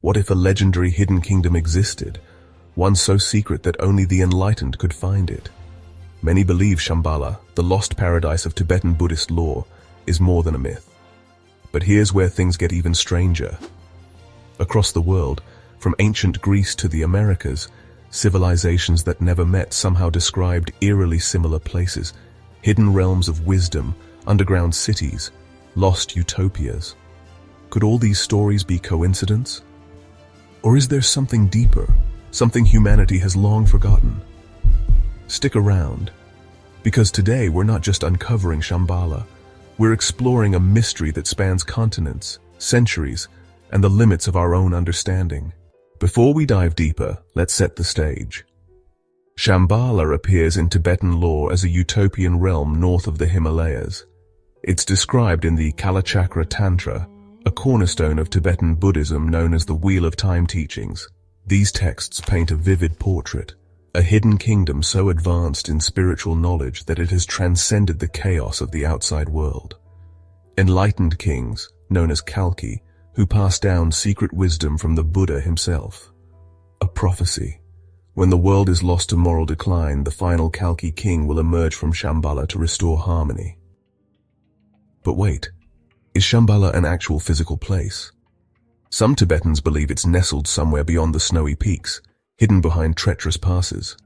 What if a legendary hidden kingdom existed, one so secret that only the enlightened could find it? Many believe Shambhala, the lost paradise of Tibetan Buddhist lore, is more than a myth. But here's where things get even stranger. Across the world, from ancient Greece to the Americas, civilizations that never met somehow described eerily similar places, hidden realms of wisdom, underground cities, lost utopias. Could all these stories be coincidence? Or is there something deeper, something humanity has long forgotten? Stick around, because today we're not just uncovering Shambhala, we're exploring a mystery that spans continents, centuries, and the limits of our own understanding. Before we dive deeper, let's set the stage. Shambhala appears in Tibetan lore as a utopian realm north of the Himalayas. It's described in the Kalachakra Tantra, a cornerstone of Tibetan Buddhism known as the Wheel of Time teachings. These texts paint a vivid portrait, a hidden kingdom so advanced in spiritual knowledge that it has transcended the chaos of the outside world. Enlightened kings, known as Kalki, who pass down secret wisdom from the Buddha himself. A prophecy. When the world is lost to moral decline, the final Kalki king will emerge from Shambhala to restore harmony. But wait, is Shambhala an actual physical place? Some Tibetans believe it's nestled somewhere beyond the snowy peaks, hidden behind treacherous passes.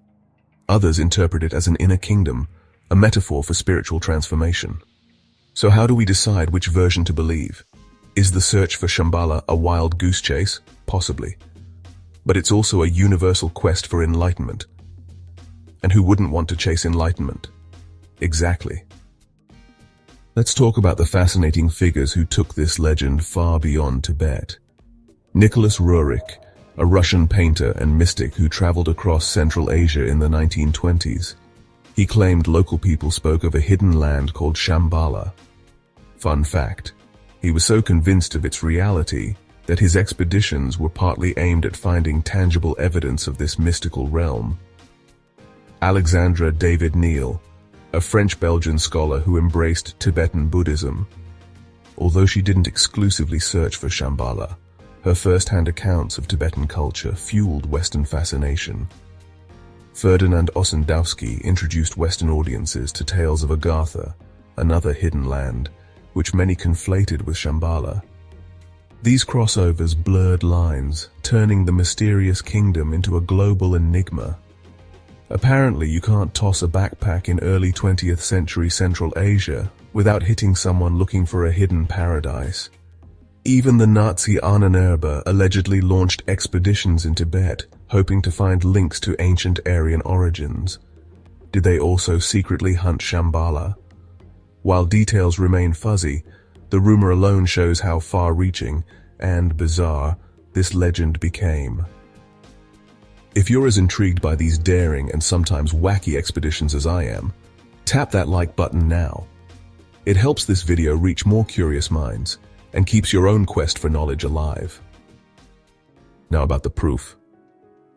Others interpret it as an inner kingdom, a metaphor for spiritual transformation. So how do we decide which version to believe? Is the search for Shambhala a wild goose chase? Possibly. But it's also a universal quest for enlightenment. And who wouldn't want to chase enlightenment? Exactly. Let's talk about the fascinating figures who took this legend far beyond Tibet. Nicholas Roerich, a Russian painter and mystic who traveled across Central Asia in the 1920s. He claimed local people spoke of a hidden land called Shambhala. Fun fact, he was so convinced of its reality that his expeditions were partly aimed at finding tangible evidence of this mystical realm. Alexandra David Neil, a French-Belgian scholar who embraced Tibetan Buddhism. Although she didn't exclusively search for Shambhala, her first-hand accounts of Tibetan culture fueled Western fascination. Ferdinand Ossendowski introduced Western audiences to tales of Agartha, another hidden land, which many conflated with Shambhala. These crossovers blurred lines, turning the mysterious kingdom into a global enigma. Apparently, you can't toss a backpack in early 20th century Central Asia without hitting someone looking for a hidden paradise. Even the Nazi Ahnenerbe allegedly launched expeditions in Tibet, hoping to find links to ancient Aryan origins. Did they also secretly hunt Shambhala? While details remain fuzzy, the rumor alone shows how far-reaching and bizarre this legend became. If you're as intrigued by these daring and sometimes wacky expeditions as I am, tap that like button now. It helps this video reach more curious minds and keeps your own quest for knowledge alive. Now about the proof.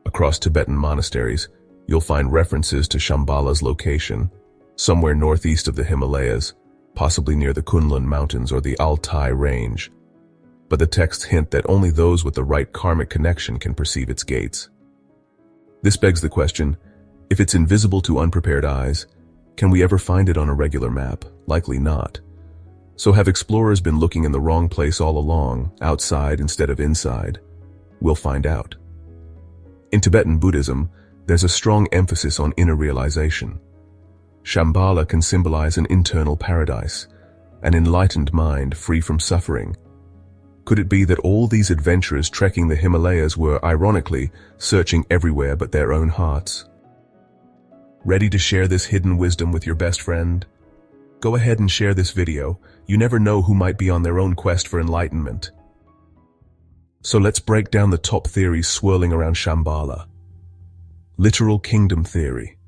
Across Tibetan monasteries, you'll find references to Shambhala's location, somewhere northeast of the Himalayas, possibly near the Kunlun Mountains or the Altai Range. But the texts hint that only those with the right karmic connection can perceive its gates. This begs the question, if it's invisible to unprepared eyes, can we ever find it on a regular map? Likely not. So have explorers been looking in the wrong place all along, outside instead of inside? We'll find out. In Tibetan Buddhism, there's a strong emphasis on inner realization. Shambhala can symbolize an internal paradise, an enlightened mind free from suffering. Could it be that all these adventurers trekking the Himalayas were, ironically, searching everywhere but their own hearts? Ready to share this hidden wisdom with your best friend? Go ahead and share this video. You never know who might be on their own quest for enlightenment. So let's break down the top theories swirling around Shambhala. Literal kingdom theory.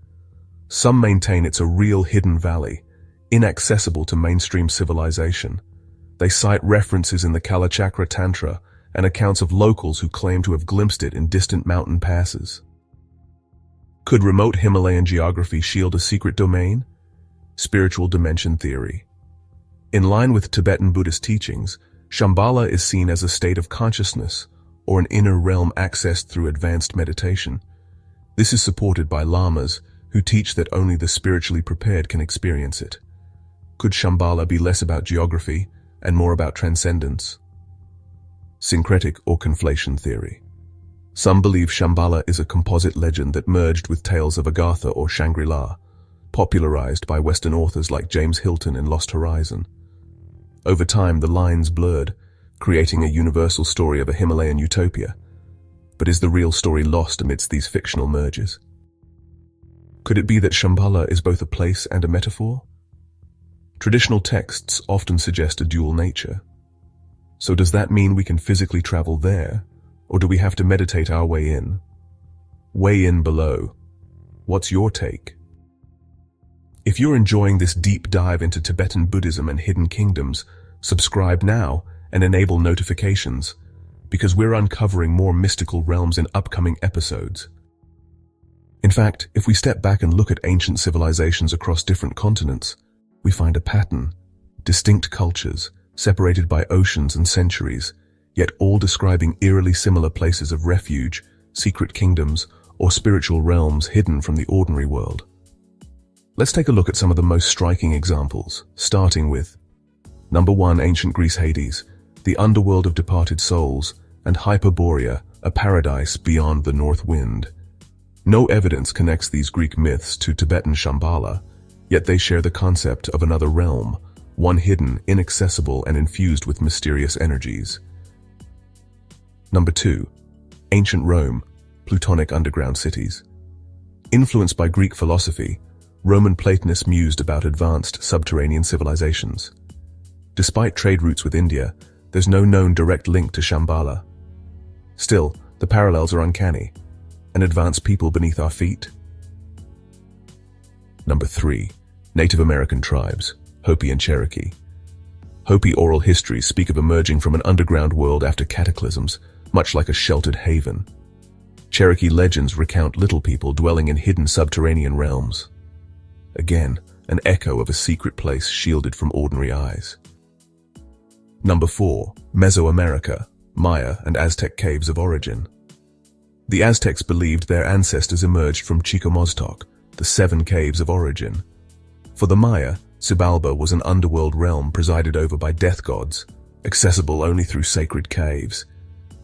Some maintain it's a real hidden valley, inaccessible to mainstream civilization. They cite references in the Kalachakra Tantra and accounts of locals who claim to have glimpsed it in distant mountain passes. Could remote Himalayan geography shield a secret domain? Spiritual dimension theory. In line with Tibetan Buddhist teachings, Shambhala is seen as a state of consciousness, or an inner realm accessed through advanced meditation. This is supported by lamas who teach that only the spiritually prepared can experience it. Could Shambhala be less about geography and more about transcendence? Syncretic or conflation theory. Some believe Shambhala is a composite legend that merged with tales of Agartha or Shangri-La, popularized by Western authors like James Hilton in Lost Horizon. Over time, the lines blurred, creating a universal story of a Himalayan utopia. But is the real story lost amidst these fictional merges? Could it be that Shambhala is both a place and a metaphor? Traditional texts often suggest a dual nature. So does that mean we can physically travel there, or do we have to meditate our way in? Way in below. What's your take? If you're enjoying this deep dive into Tibetan Buddhism and hidden kingdoms, subscribe now and enable notifications, because we're uncovering more mystical realms in upcoming episodes. In fact, if we step back and look at ancient civilizations across different continents, we find a pattern: distinct cultures, separated by oceans and centuries, yet all describing eerily similar places of refuge, secret kingdoms, or spiritual realms hidden from the ordinary world. Let's take a look at some of the most striking examples, starting with Number 1. Ancient Greece Hades, the underworld of departed souls, and Hyperborea, a paradise beyond the north wind. No evidence connects these Greek myths to Tibetan Shambhala, yet they share the concept of another realm, one hidden, inaccessible, and infused with mysterious energies. Number 2. Ancient Rome, Plutonic underground cities. Influenced by Greek philosophy, Roman Platonists mused about advanced subterranean civilizations. Despite trade routes with India, there's no known direct link to Shambhala. Still, the parallels are uncanny. An advanced people beneath our feet? Number 3. Native American tribes, Hopi and Cherokee. Hopi oral histories speak of emerging from an underground world after cataclysms, much like a sheltered haven. Cherokee legends recount little people dwelling in hidden subterranean realms. Again, an echo of a secret place shielded from ordinary eyes. Number 4. Mesoamerica, Maya and Aztec caves of origin. The Aztecs believed their ancestors emerged from Chicomozdok, the 7 caves of origin. For the Maya, Xibalba was an underworld realm presided over by death gods, accessible only through sacred caves.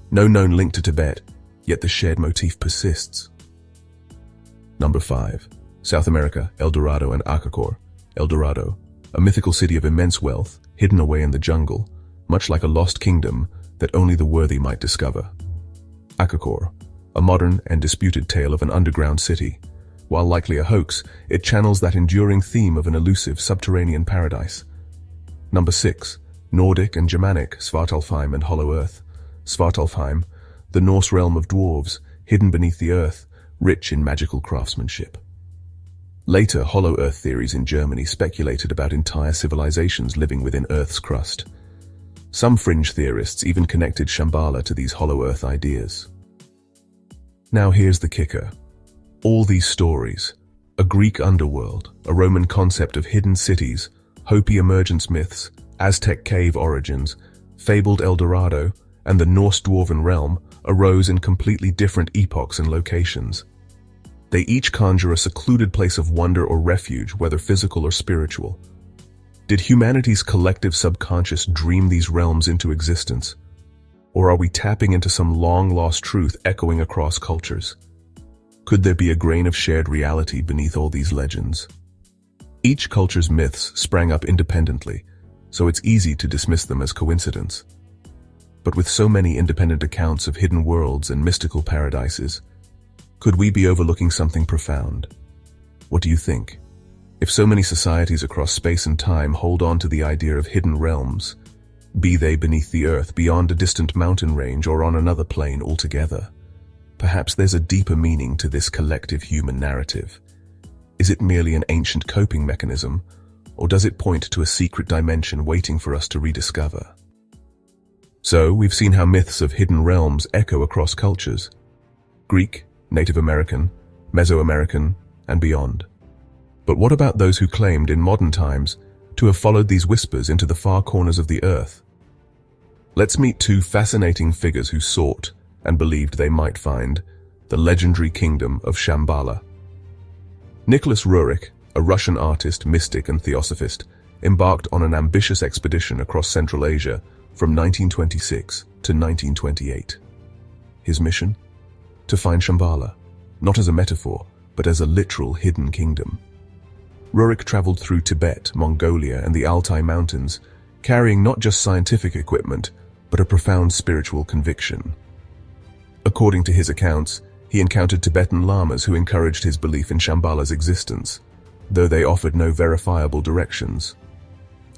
No known link to Tibet, yet the shared motif persists. Number 5. South America, El Dorado and Acacor. El Dorado, a mythical city of immense wealth, hidden away in the jungle, much like a lost kingdom that only the worthy might discover. Acacor, a modern and disputed tale of an underground city. While likely a hoax, it channels that enduring theme of an elusive subterranean paradise. Number 6. Nordic and Germanic, Svartalfheim and Hollow Earth. Svartalfheim, the Norse realm of dwarves, hidden beneath the earth, rich in magical craftsmanship. Later, Hollow Earth theories in Germany speculated about entire civilizations living within Earth's crust. Some fringe theorists even connected Shambhala to these Hollow Earth ideas. Now here's the kicker. All these stories, a Greek underworld, a Roman concept of hidden cities, Hopi emergence myths, Aztec cave origins, fabled El Dorado, and the Norse dwarven realm arose in completely different epochs and locations. They each conjure a secluded place of wonder or refuge, whether physical or spiritual. Did humanity's collective subconscious dream these realms into existence? Or are we tapping into some long-lost truth echoing across cultures? Could there be a grain of shared reality beneath all these legends? Each culture's myths sprang up independently, so it's easy to dismiss them as coincidence. But with so many independent accounts of hidden worlds and mystical paradises, could we be overlooking something profound? What do you think? If so many societies across space and time hold on to the idea of hidden realms, be they beneath the earth, beyond a distant mountain range, or on another plane altogether, perhaps there's a deeper meaning to this collective human narrative. Is it merely an ancient coping mechanism, or does it point to a secret dimension waiting for us to rediscover? So, we've seen how myths of hidden realms echo across cultures: Greek, Native American, Mesoamerican, and beyond. But what about those who claimed in modern times to have followed these whispers into the far corners of the earth? Let's meet 2 fascinating figures who sought, and believed they might find the legendary kingdom of Shambhala. Nicholas Roerich, a Russian artist, mystic, and theosophist, embarked on an ambitious expedition across Central Asia from 1926 to 1928. His mission? To find Shambhala, not as a metaphor, but as a literal hidden kingdom. Roerich traveled through Tibet, Mongolia, and the Altai Mountains, carrying not just scientific equipment, but a profound spiritual conviction. According to his accounts, he encountered Tibetan lamas who encouraged his belief in Shambhala's existence, though they offered no verifiable directions.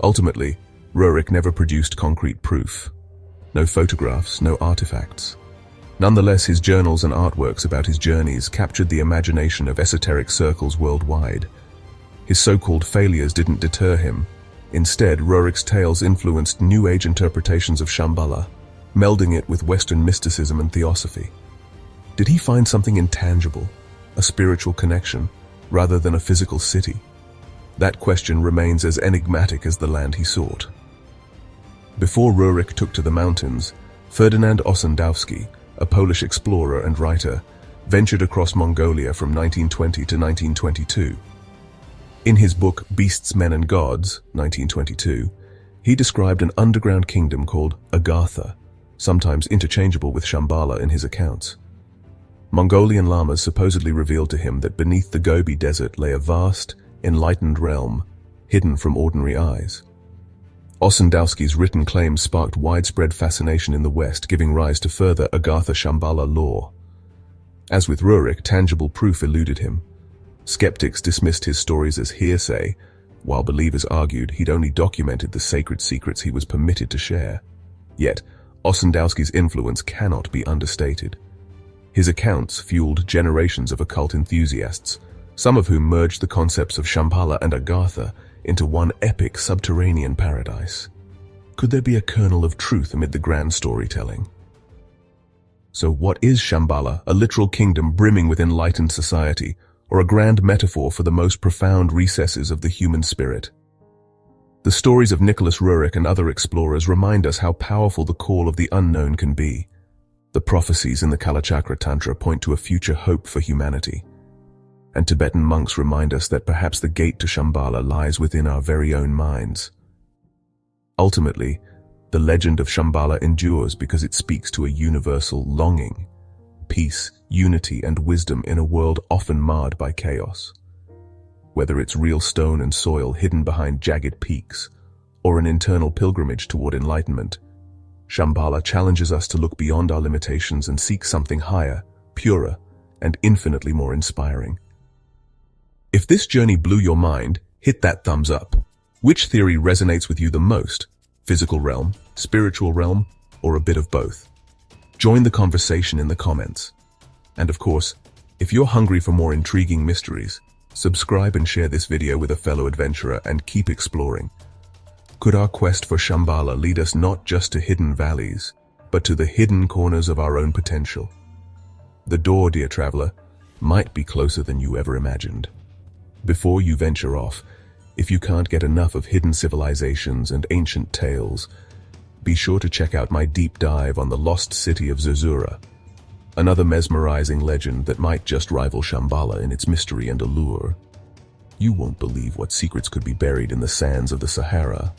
Ultimately, Roerich never produced concrete proof. No photographs, no artifacts. Nonetheless, his journals and artworks about his journeys captured the imagination of esoteric circles worldwide. His so-called failures didn't deter him. Instead, Roerich's tales influenced New Age interpretations of Shambhala, melding it with Western mysticism and theosophy. Did he find something intangible, a spiritual connection, rather than a physical city? That question remains as enigmatic as the land he sought. Before Roerich took to the mountains, Ferdynand Ossendowski, a Polish explorer and writer, ventured across Mongolia from 1920 to 1922. In his book Beasts, Men and Gods, 1922, he described an underground kingdom called Agartha, sometimes interchangeable with Shambhala in his accounts. Mongolian lamas supposedly revealed to him that beneath the Gobi Desert lay a vast, enlightened realm, hidden from ordinary eyes. Ossendowski's written claims sparked widespread fascination in the West, giving rise to further Agartha-Shambhala lore. As with Roerich, tangible proof eluded him. Skeptics dismissed his stories as hearsay, while believers argued he'd only documented the sacred secrets he was permitted to share. Yet, Ossendowski's influence cannot be understated. His accounts fueled generations of occult enthusiasts, some of whom merged the concepts of Shambhala and Agartha into one epic subterranean paradise. Could there be a kernel of truth amid the grand storytelling? So what is Shambhala, a literal kingdom brimming with enlightened society, or a grand metaphor for the most profound recesses of the human spirit? The stories of Nicholas Roerich and other explorers remind us how powerful the call of the unknown can be. The prophecies in the Kalachakra Tantra point to a future hope for humanity. And Tibetan monks remind us that perhaps the gate to Shambhala lies within our very own minds. Ultimately, the legend of Shambhala endures because it speaks to a universal longing, peace, unity, and wisdom in a world often marred by chaos. Whether it's real stone and soil hidden behind jagged peaks, or an internal pilgrimage toward enlightenment, Shambhala challenges us to look beyond our limitations and seek something higher, purer, and infinitely more inspiring. If this journey blew your mind, hit that thumbs up. Which theory resonates with you the most? Physical realm, spiritual realm, or a bit of both? Join the conversation in the comments. And of course, if you're hungry for more intriguing mysteries, subscribe and share this video with a fellow adventurer and keep exploring. Could our quest for Shambhala lead us not just to hidden valleys, but to the hidden corners of our own potential? The door, dear traveler, might be closer than you ever imagined. Before you venture off, if you can't get enough of hidden civilizations and ancient tales, be sure to check out my deep dive on the lost city of Zerzura, another mesmerizing legend that might just rival Shambhala in its mystery and allure. You won't believe what secrets could be buried in the sands of the Sahara.